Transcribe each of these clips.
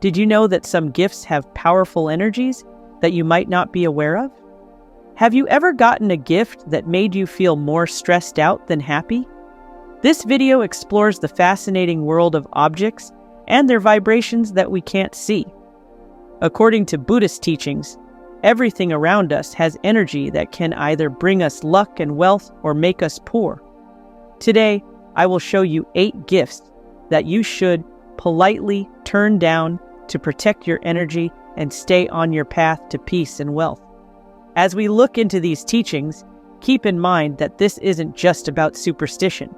Did you know that some gifts have powerful energies that you might not be aware of? Have you ever gotten a gift that made you feel more stressed out than happy? This video explores the fascinating world of objects and their vibrations that we can't see. According to Buddhist teachings, everything around us has energy that can either bring us luck and wealth or make us poor. Today, I will show you 8 gifts that you should politely turn down to protect your energy and stay on your path to peace and wealth. As we look into these teachings, keep in mind that this isn't just about superstition.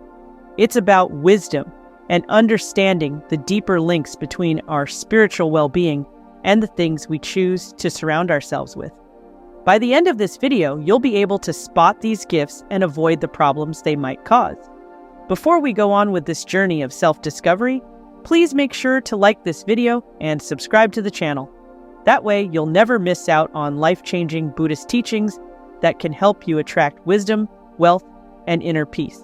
It's about wisdom and understanding the deeper links between our spiritual well-being and the things we choose to surround ourselves with. By the end of this video, you'll be able to spot these gifts and avoid the problems they might cause. Before we go on with this journey of self-discovery, please make sure to like this video and subscribe to the channel. That way, you'll never miss out on life-changing Buddhist teachings that can help you attract wisdom, wealth, and inner peace.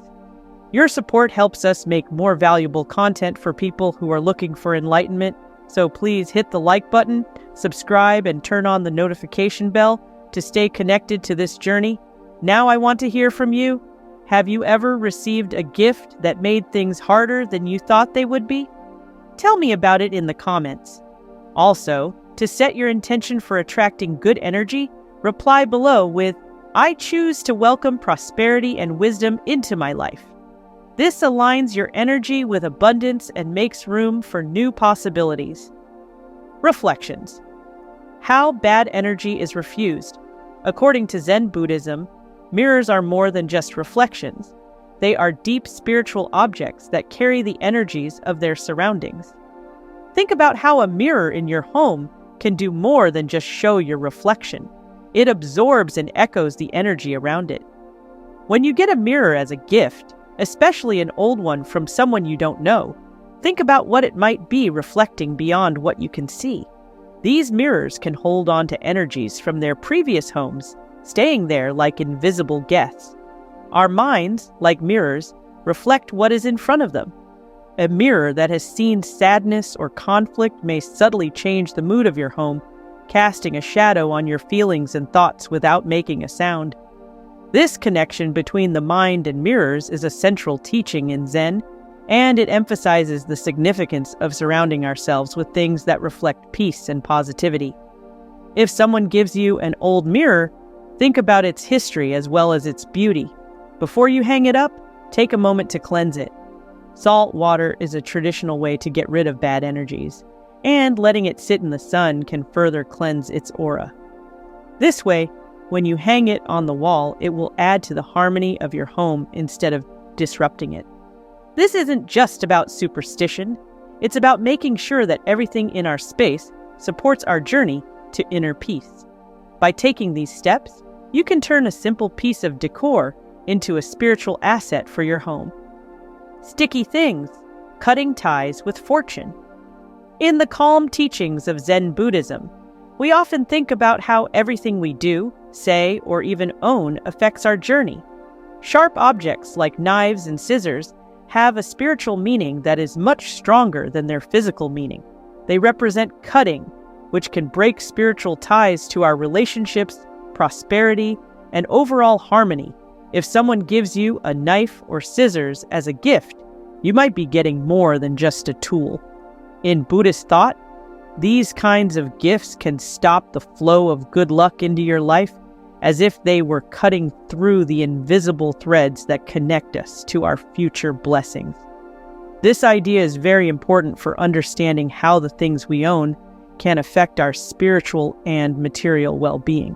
Your support helps us make more valuable content for people who are looking for enlightenment, so please hit the like button, subscribe, and turn on the notification bell to stay connected to this journey. Now I want to hear from you. Have you ever received a gift that made things harder than you thought they would be? Tell me about it in the comments. Also, to set your intention for attracting good energy, reply below with, "I choose to welcome prosperity and wisdom into my life." This aligns your energy with abundance and makes room for new possibilities. Reflections. How bad energy is refused. According to Zen Buddhism, mirrors are more than just reflections. They are deep spiritual objects that carry the energies of their surroundings. Think about how a mirror in your home can do more than just show your reflection. It absorbs and echoes the energy around it. When you get a mirror as a gift, especially an old one from someone you don't know, think about what it might be reflecting beyond what you can see. These mirrors can hold on to energies from their previous homes, staying there like invisible guests. Our minds, like mirrors, reflect what is in front of them. A mirror that has seen sadness or conflict may subtly change the mood of your home, casting a shadow on your feelings and thoughts without making a sound. This connection between the mind and mirrors is a central teaching in Zen, and it emphasizes the significance of surrounding ourselves with things that reflect peace and positivity. If someone gives you an old mirror, think about its history as well as its beauty. Before you hang it up, take a moment to cleanse it. Salt water is a traditional way to get rid of bad energies, and letting it sit in the sun can further cleanse its aura. This way, when you hang it on the wall, it will add to the harmony of your home instead of disrupting it. This isn't just about superstition. It's about making sure that everything in our space supports our journey to inner peace. By taking these steps, you can turn a simple piece of decor into a spiritual asset for your home. Sticky things, cutting ties with fortune. In the calm teachings of Zen Buddhism, we often think about how everything we do, say, or even own affects our journey. Sharp objects like knives and scissors have a spiritual meaning that is much stronger than their physical meaning. They represent cutting, which can break spiritual ties to our relationships, prosperity, and overall harmony. If someone gives you a knife or scissors as a gift, you might be getting more than just a tool. In Buddhist thought, these kinds of gifts can stop the flow of good luck into your life as if they were cutting through the invisible threads that connect us to our future blessings. This idea is very important for understanding how the things we own can affect our spiritual and material well-being.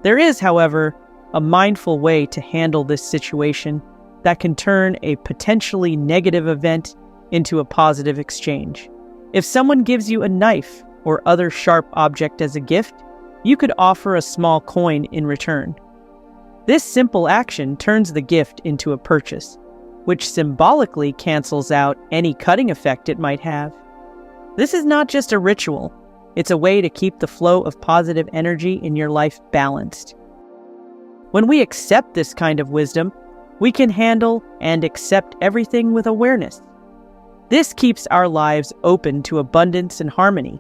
There is, however, a mindful way to handle this situation that can turn a potentially negative event into a positive exchange. If someone gives you a knife or other sharp object as a gift, you could offer a small coin in return. This simple action turns the gift into a purchase, which symbolically cancels out any cutting effect it might have. This is not just a ritual, it's a way to keep the flow of positive energy in your life balanced. When we accept this kind of wisdom, we can handle and accept everything with awareness. This keeps our lives open to abundance and harmony.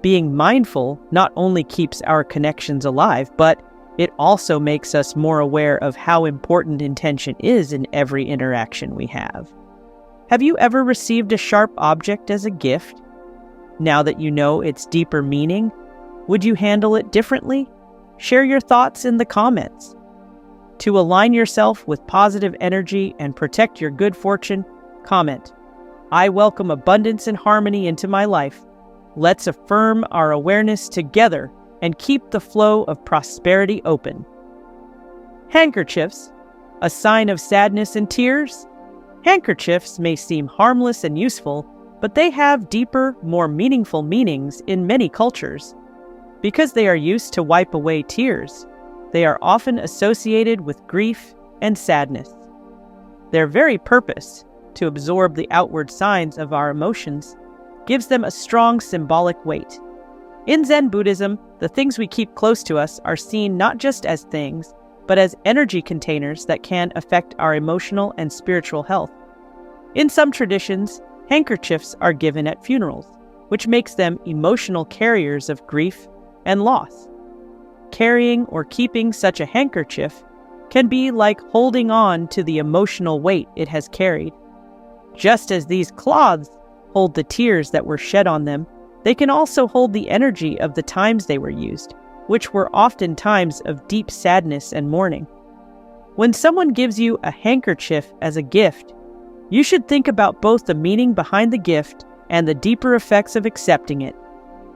Being mindful not only keeps our connections alive, but it also makes us more aware of how important intention is in every interaction we have. Have you ever received a sharp object as a gift? Now that you know its deeper meaning, would you handle it differently? Share your thoughts in the comments. To align yourself with positive energy and protect your good fortune, comment, "I welcome abundance and harmony into my life." Let's affirm our awareness together and keep the flow of prosperity open. Handkerchiefs, a sign of sadness and tears? Handkerchiefs may seem harmless and useful, but they have deeper, more meaningful meanings in many cultures. Because they are used to wipe away tears, they are often associated with grief and sadness. Their very purpose, to absorb the outward signs of our emotions, gives them a strong symbolic weight. In Zen Buddhism, the things we keep close to us are seen not just as things, but as energy containers that can affect our emotional and spiritual health. In some traditions, handkerchiefs are given at funerals, which makes them emotional carriers of grief and loss. Carrying or keeping such a handkerchief can be like holding on to the emotional weight it has carried. Just as these cloths hold the tears that were shed on them, they can also hold the energy of the times they were used, which were often times of deep sadness and mourning. When someone gives you a handkerchief as a gift, you should think about both the meaning behind the gift and the deeper effects of accepting it.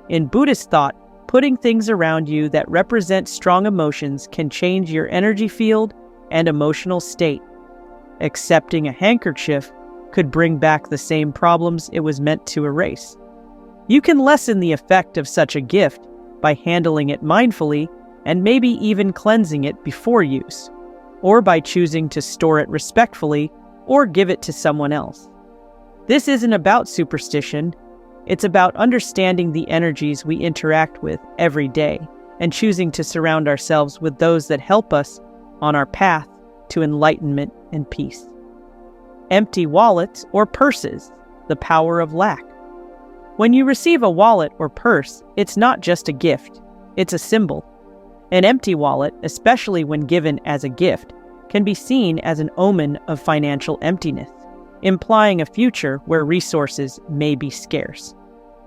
In Buddhist thought, putting things around you that represent strong emotions can change your energy field and emotional state. Accepting a handkerchief could bring back the same problems it was meant to erase. You can lessen the effect of such a gift by handling it mindfully and maybe even cleansing it before use, or by choosing to store it respectfully or give it to someone else. This isn't about superstition. It's about understanding the energies we interact with every day and choosing to surround ourselves with those that help us on our path to enlightenment and peace. Empty wallets or purses, the power of lack. When you receive a wallet or purse, it's not just a gift, it's a symbol. An empty wallet, especially when given as a gift, can be seen as an omen of financial emptiness, implying a future where resources may be scarce.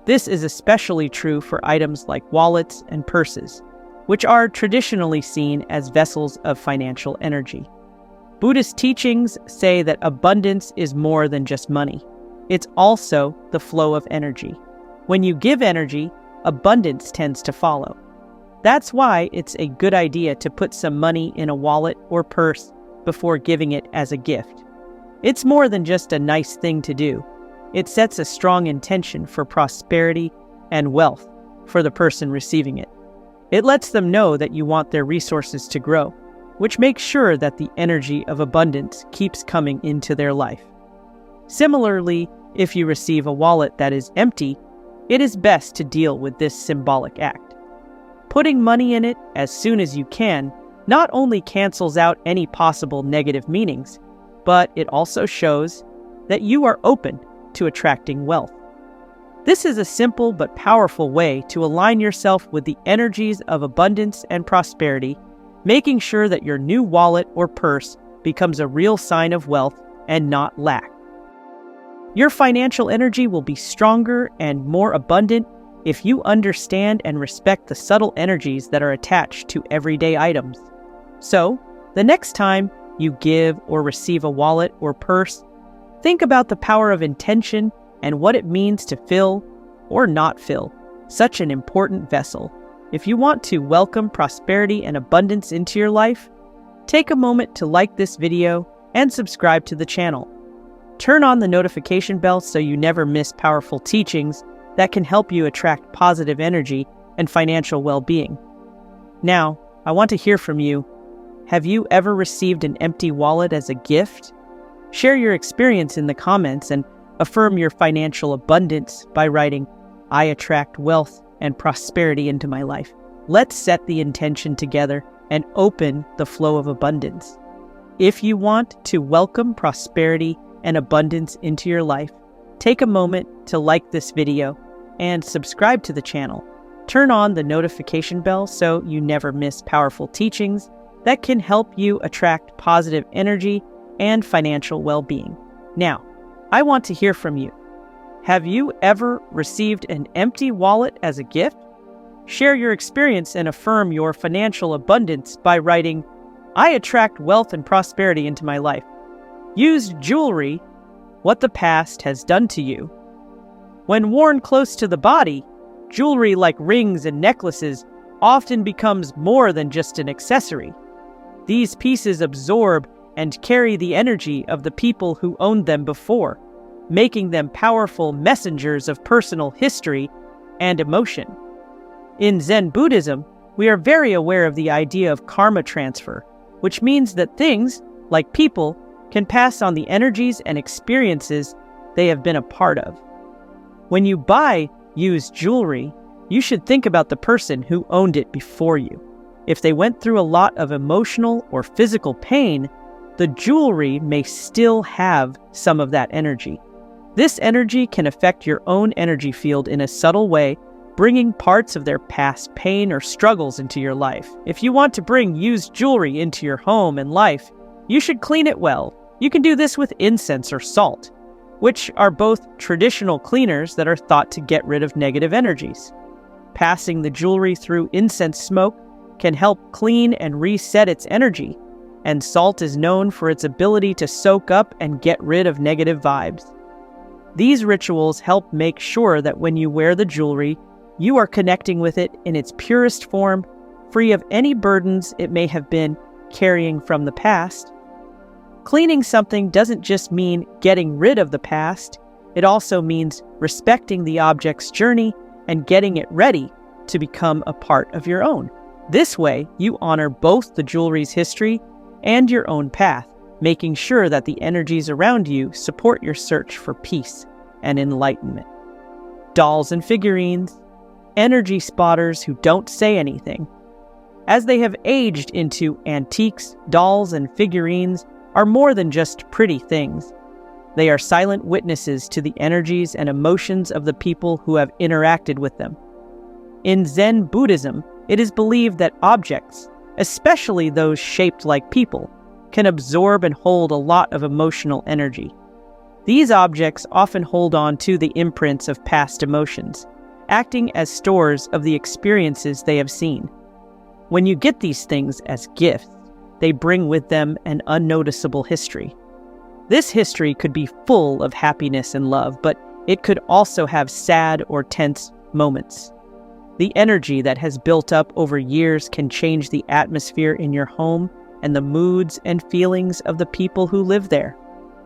This is especially true for items like wallets and purses, which are traditionally seen as vessels of financial energy. Buddhist teachings say that abundance is more than just money. It's also the flow of energy. When you give energy, abundance tends to follow. That's why it's a good idea to put some money in a wallet or purse before giving it as a gift. It's more than just a nice thing to do. It sets a strong intention for prosperity and wealth for the person receiving it. It lets them know that you want their resources to grow, which makes sure that the energy of abundance keeps coming into their life. Similarly, if you receive a wallet that is empty, it is best to deal with this symbolic act. Putting money in it as soon as you can not only cancels out any possible negative meanings, but it also shows that you are open to attracting wealth. This is a simple but powerful way to align yourself with the energies of abundance and prosperity, making sure that your new wallet or purse becomes a real sign of wealth and not lack. Your financial energy will be stronger and more abundant if you understand and respect the subtle energies that are attached to everyday items. So, the next time you give or receive a wallet or purse, think about the power of intention and what it means to fill or not fill such an important vessel. If you want to welcome prosperity and abundance into your life, take a moment to like this video and subscribe to the channel. Turn on the notification bell so you never miss powerful teachings that can help you attract positive energy and financial well-being. Now, I want to hear from you. Have you ever received an empty wallet as a gift? Share your experience in the comments and affirm your financial abundance by writing, "I attract wealth and prosperity into my life." Let's set the intention together and open the flow of abundance. If you want to welcome prosperity and abundance into your life, take a moment to like this video and subscribe to the channel. Turn on the notification bell so you never miss powerful teachings that can help you attract positive energy and financial well-being. Now, I want to hear from you. Have you ever received an empty wallet as a gift? Share your experience and affirm your financial abundance by writing, "I attract wealth and prosperity into my life." Use jewelry, what the past has done to you. When worn close to the body, jewelry like rings and necklaces often becomes more than just an accessory. These pieces absorb and carry the energy of the people who owned them before, making them powerful messengers of personal history and emotion. In Zen Buddhism, we are very aware of the idea of karma transfer, which means that things, like people, can pass on the energies and experiences they have been a part of. When you buy used jewelry, you should think about the person who owned it before you. If they went through a lot of emotional or physical pain, the jewelry may still have some of that energy. This energy can affect your own energy field in a subtle way, bringing parts of their past pain or struggles into your life. If you want to bring used jewelry into your home and life, you should clean it well. You can do this with incense or salt, which are both traditional cleaners that are thought to get rid of negative energies. Passing the jewelry through incense smoke can help clean and reset its energy, and salt is known for its ability to soak up and get rid of negative vibes. These rituals help make sure that when you wear the jewelry, you are connecting with it in its purest form, free of any burdens it may have been carrying from the past. Cleaning something doesn't just mean getting rid of the past, it also means respecting the object's journey and getting it ready to become a part of your own. This way, you honor both the jewelry's history and your own path, making sure that the energies around you support your search for peace and enlightenment. Dolls and figurines, energy spotters who don't say anything. As they have aged into antiques, dolls and figurines are more than just pretty things. They are silent witnesses to the energies and emotions of the people who have interacted with them. In Zen Buddhism, it is believed that objects, especially those shaped like people, can absorb and hold a lot of emotional energy. These objects often hold on to the imprints of past emotions, acting as stores of the experiences they have seen. When you get these things as gifts, they bring with them an unnoticeable history. This history could be full of happiness and love, but it could also have sad or tense moments. The energy that has built up over years can change the atmosphere in your home and the moods and feelings of the people who live there.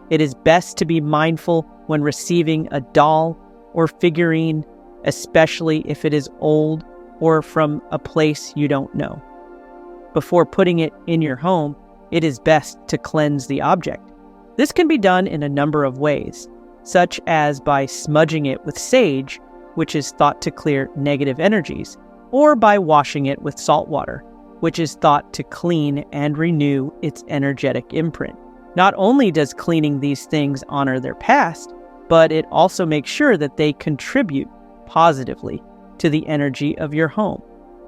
It is best to be mindful when receiving a doll or figurine, especially if it is old or from a place you don't know. Before putting it in your home, it is best to cleanse the object. This can be done in a number of ways, such as by smudging it with sage, which is thought to clear negative energies, or by washing it with salt water, which is thought to clean and renew its energetic imprint. Not only does cleaning these things honor their past, but it also makes sure that they contribute positively to the energy of your home.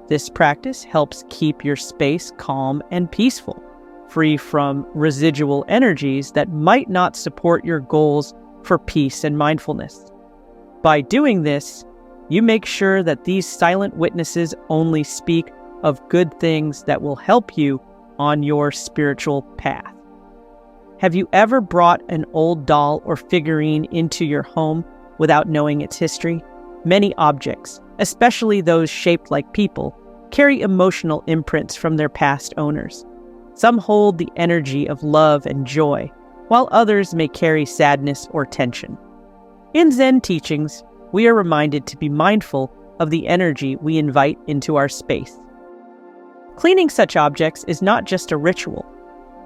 This practice helps keep your space calm and peaceful, free from residual energies that might not support your goals for peace and mindfulness. By doing this, you make sure that these silent witnesses only speak of good things that will help you on your spiritual path. Have you ever brought an old doll or figurine into your home without knowing its history? Many objects, especially those shaped like people, carry emotional imprints from their past owners. Some hold the energy of love and joy, while others may carry sadness or tension. In Zen teachings, we are reminded to be mindful of the energy we invite into our space. Cleaning such objects is not just a ritual.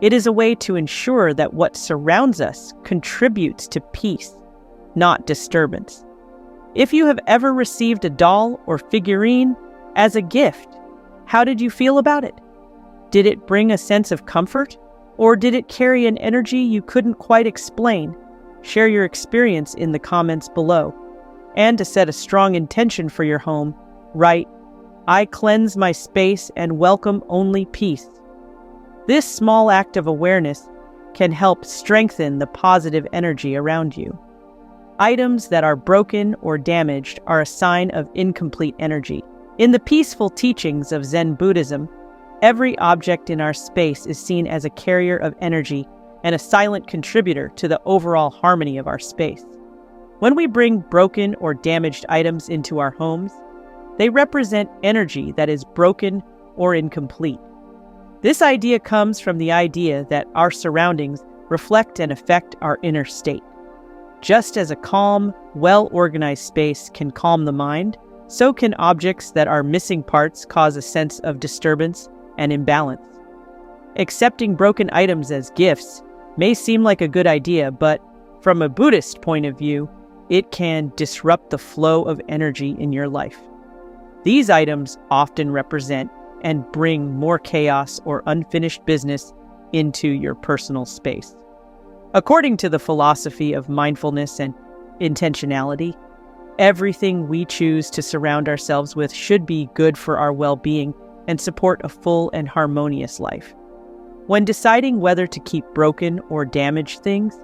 It is a way to ensure that what surrounds us contributes to peace, not disturbance. If you have ever received a doll or figurine as a gift, how did you feel about it? Did it bring a sense of comfort, or did it carry an energy you couldn't quite explain? share your experience in the comments below. And to set a strong intention for your home, write, "I cleanse my space and welcome only peace." This small act of awareness can help strengthen the positive energy around you. Items that are broken or damaged are a sign of incomplete energy. In the peaceful teachings of Zen Buddhism, every object in our space is seen as a carrier of energy and a silent contributor to the overall harmony of our space. When we bring broken or damaged items into our homes, they represent energy that is broken or incomplete. This idea comes from the idea that our surroundings reflect and affect our inner state. Just as a calm, well-organized space can calm the mind, so can objects that are missing parts cause a sense of disturbance and imbalance. Accepting broken items as gifts may seem like a good idea, but from a Buddhist point of view, it can disrupt the flow of energy in your life. These items often represent and bring more chaos or unfinished business into your personal space. According to the philosophy of mindfulness and intentionality, everything we choose to surround ourselves with should be good for our well-being and support a full and harmonious life. When deciding whether to keep broken or damaged things,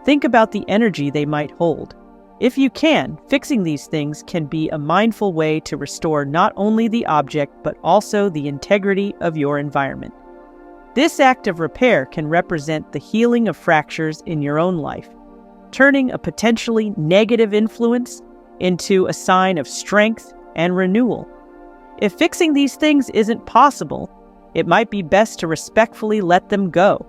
think about the energy they might hold. If you can, fixing these things can be a mindful way to restore not only the object but also the integrity of your environment. This act of repair can represent the healing of fractures in your own life, turning a potentially negative influence into a sign of strength and renewal. If fixing these things isn't possible, it might be best to respectfully let them go.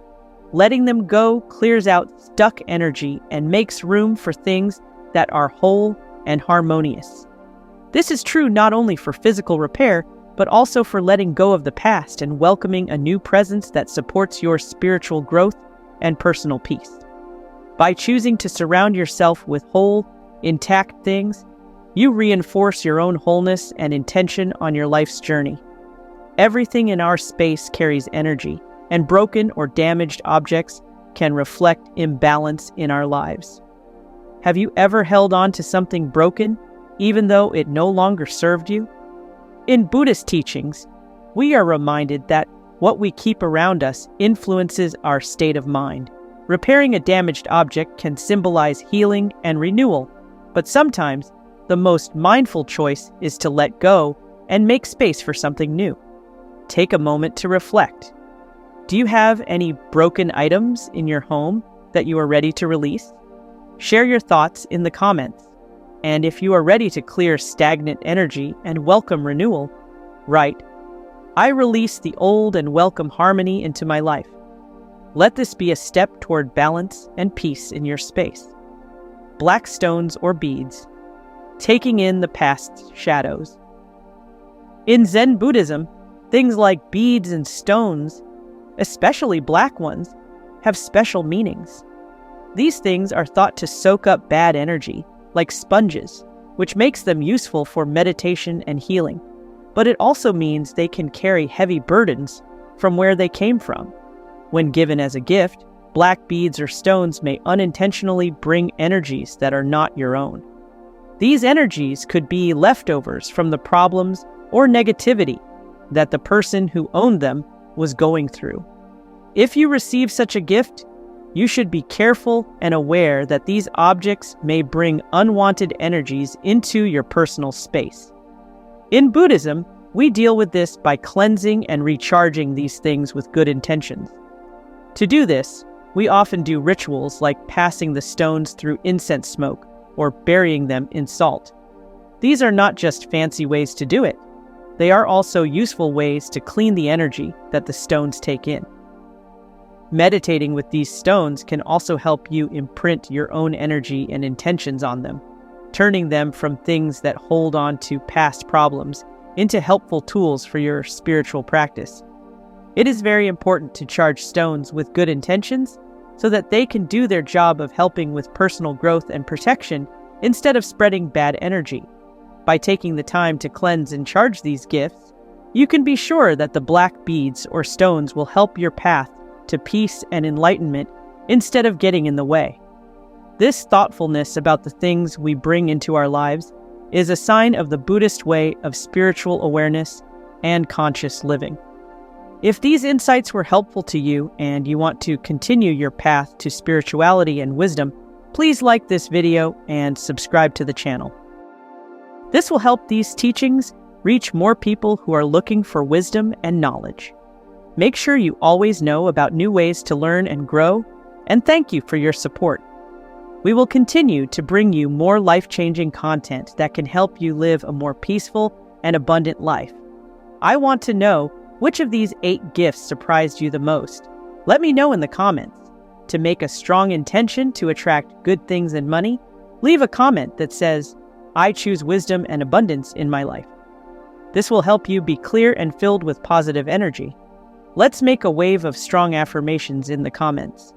Letting them go clears out stuck energy and makes room for things that are whole and harmonious. This is true not only for physical repair, but also for letting go of the past and welcoming a new presence that supports your spiritual growth and personal peace. By choosing to surround yourself with whole, intact things, you reinforce your own wholeness and intention on your life's journey. Everything in our space carries energy, and broken or damaged objects can reflect imbalance in our lives. Have you ever held on to something broken, even though it no longer served you? In Buddhist teachings, we are reminded that what we keep around us influences our state of mind. Repairing a damaged object can symbolize healing and renewal, but sometimes the most mindful choice is to let go and make space for something new. Take a moment to reflect. Do you have any broken items in your home that you are ready to release? Share your thoughts in the comments. And if you are ready to clear stagnant energy and welcome renewal, write, "I release the old and welcome harmony into my life." Let this be a step toward balance and peace in your space. Black stones or beads, taking in the past's shadows. In Zen Buddhism, things like beads and stones, especially black ones, have special meanings. These things are thought to soak up bad energy, like sponges, which makes them useful for meditation and healing. But it also means they can carry heavy burdens from where they came from. When given as a gift, black beads or stones may unintentionally bring energies that are not your own. These energies could be leftovers from the problems or negativity that the person who owned them was going through. If you receive such a gift, you should be careful and aware that these objects may bring unwanted energies into your personal space. In Buddhism, we deal with this by cleansing and recharging these things with good intentions. To do this, we often do rituals like passing the stones through incense smoke or burying them in salt. These are not just fancy ways to do it. They are also useful ways to clean the energy that the stones take in. Meditating with these stones can also help you imprint your own energy and intentions on them, turning them from things that hold on to past problems into helpful tools for your spiritual practice. It is very important to charge stones with good intentions so that they can do their job of helping with personal growth and protection instead of spreading bad energy. By taking the time to cleanse and charge these gifts, you can be sure that the black beads or stones will help your path to peace and enlightenment instead of getting in the way. This thoughtfulness about the things we bring into our lives is a sign of the Buddhist way of spiritual awareness and conscious living. If these insights were helpful to you and you want to continue your path to spirituality and wisdom, please like this video and subscribe to the channel. This will help these teachings reach more people who are looking for wisdom and knowledge. Make sure you always know about new ways to learn and grow, and thank you for your support. We will continue to bring you more life-changing content that can help you live a more peaceful and abundant life. I want to know which of these 8 gifts surprised you the most. Let me know in the comments. To make a strong intention to attract good things and money, leave a comment that says, "I choose wisdom and abundance in my life." This will help you be clear and filled with positive energy. Let's make a wave of strong affirmations in the comments.